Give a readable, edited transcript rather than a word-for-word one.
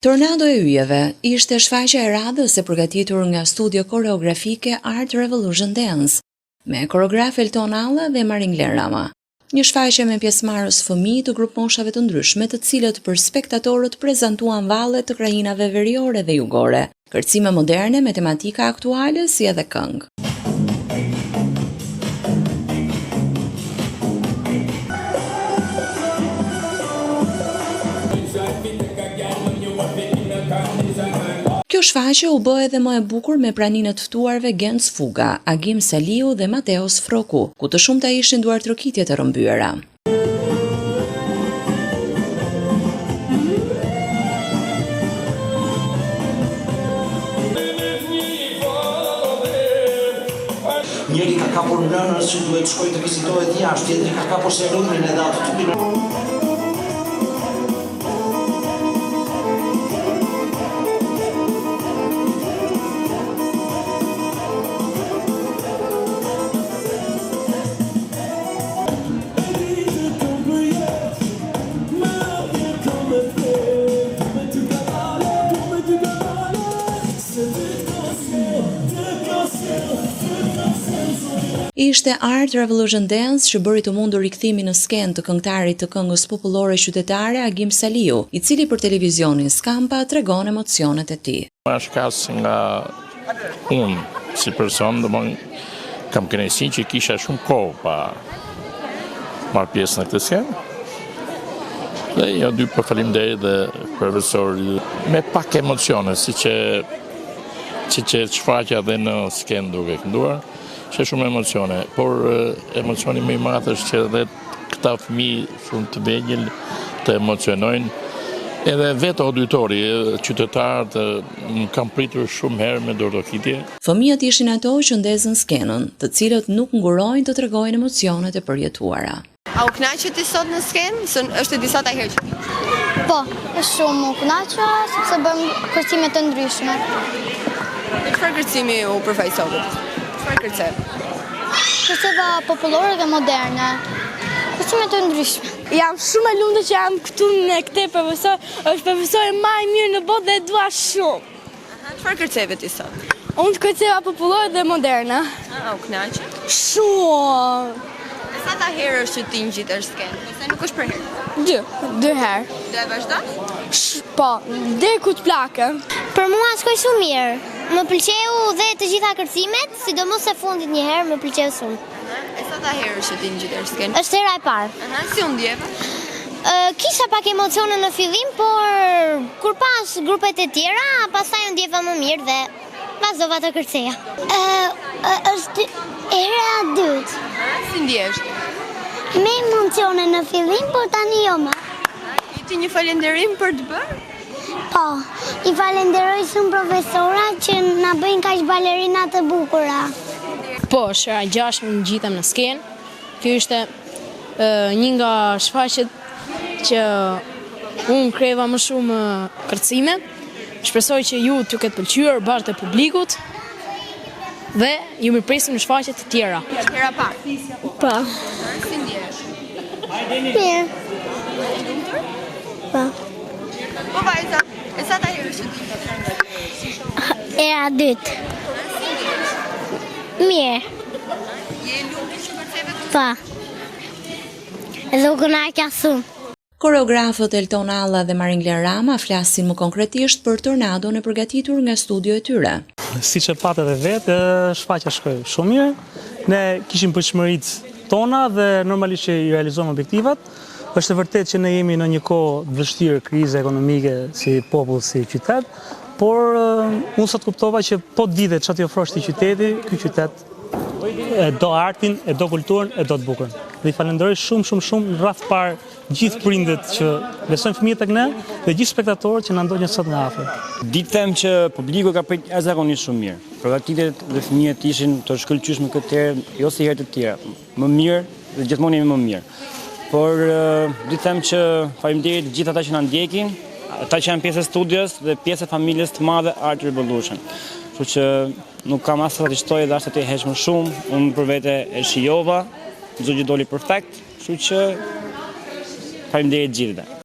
Tornado e Yjeve ishte shfaqja e radhës e përgatitur nga studio koreografike Art Revolution Dance, me koreograf Elton dhe Maringler Rama. Një shfaqje me pjesëmarrës fëmijë të grup moshave të ndryshme, të cilët për spektatorët prezantuan valle të krajinave veriore dhe jugore, kërcime moderne me tematika aktuale si edhe këngë. Kjo shfaqje u bë edhe më e bukur me praninë të ftuarve Gens Fuga, Agim Saliu dhe Mateos Froku, ku të shumta ishin duar trokitje të rrëmbyera. Njëri ka kapur nënës që duhet shkojë të vizitohet jashtë, tjetri ka kapur serumin edhe atë të pinë. Ishte Art Revolution Dance që bëri të mundur rikthimin në skenë të këngëtarit të këngës popullore qytetare Agim Saliu, i cili për televizionin SKAMPA tregon emocionet e tij. Është kas nga unë si person, kam kënaqësi që kisha shumë kohë pa marrë pjesë në këtë skenë. Dhe jo dy për faleminderit dhe profesori me pak emocione, si që shfaqja dhe në skenë duke kënduar. Që shumë emocione, por emocioni më i madh është që edhe këta fëmijë shumë të vegjël të emocionojnë, edhe vetë auditori, qytetarët më kanë pritur shumë herë me dorëdokitje. Fëmijët ishin ato që ndezën skenën, të cilët nuk ngurojnë të tregojnë emocionet e përjetuara. A u kënaqet ti sot në skenë? Është disa ta herë që ti? Po, është shumë u kënaqa, sepse bëm kërcime të ndryshme. Çfarë kërcimi u përfaq sot? Kërceva popullore dhe moderne, kërcime të ndryshme. Jam shumë e lumtur që jam këtu me këtë profesor, është profesori më i mirë në botë dhe e dua shumë. Çfarë kërceve ti sot? Unë kërceva popullore dhe moderne. A u kënaqe? Shumë. Sa ta herë është që ti ngjitesh skenë? Se nuk është për herë. Dy herë. Do e vazhdosh? Po, deri ku të plakën. Për mua shkoi shumë mirë. Më pëlqeu dhe të gjitha kërcimet, sidomos e fundit një herë më pëlqeu shumë. E sa ta herë është që ti ngjitesh skenë? Është hera e parë. Si u ndjeve? Kisha pak emocione në fillim, por kur pas grupet e tjera, pastaj u ndjeva më mirë dhe vazhdova të kërceja. Është hera e dytë. Si ndjesh? Me emocione në fillim, por tani jo më. Ti një falënderim për të bërë? Po, i falenderoj shumë profesora që na bëjnë kaq balerina të bukura. Po, shëra 6 më ngjitëm në skenë. Kjo ishte një nga shfaqjet që unë kreva më shumë kërcime. Shpresoj që ju t'ju ketë pëlqyer bashkë të publikut dhe ju mirpresim në shfaqje të tjera. Hera parë. Po. Si ndjesh? Mirë. Po. Po vajza, e sa ta herë që ti ngjitesh? Hera dytë. Mirë. Je lumtur që kërceve të? Po. Edhe u kënaqa shumë. Koreografët Elton dhe Maringler Rama flasin më konkretisht për tornadon e përgatitur nga studio e tyre. Siç e patë edhe vetë, shfaqja shkoi shumë mirë. Ne kishim përshmëritë tona dhe normalisht që i realizojmë objektivat. Është vërtet që ne jemi në një kohë vështirë, krize ekonomike si popull, si qytet, por unë sot kuptova që po të vite çfarë t'i ofrosh ti qyteti, ky qytet e do artin, e do kulturën, e do të bukurën. Dhe i falenderoj shumë në radh parë gjithë prindët që besojnë fëmijët tek ne dhe gjithë spektatorët që na ndonjën sot nga afër. Ditë them që publiku ka prit jashtëzakonisht shumë mirë. Përgatitjet dhe fëmijët ishin të shkëlqyeshme këtë herë, jo si herët e tjera. Më mirë dhe gjithmonë jemi më mirë. Por ditë them që faleminderit gjithë ata që na ndjekin, ata që janë pjesë e studios dhe pjesë e familjes të madhe Art Revolution. Kështu që nuk kam as sa të shtoj dhe as të heq më shumë. Unë për vete e shijova, çdo gjë doli perfekt, kështu që faleminderit gjithëve.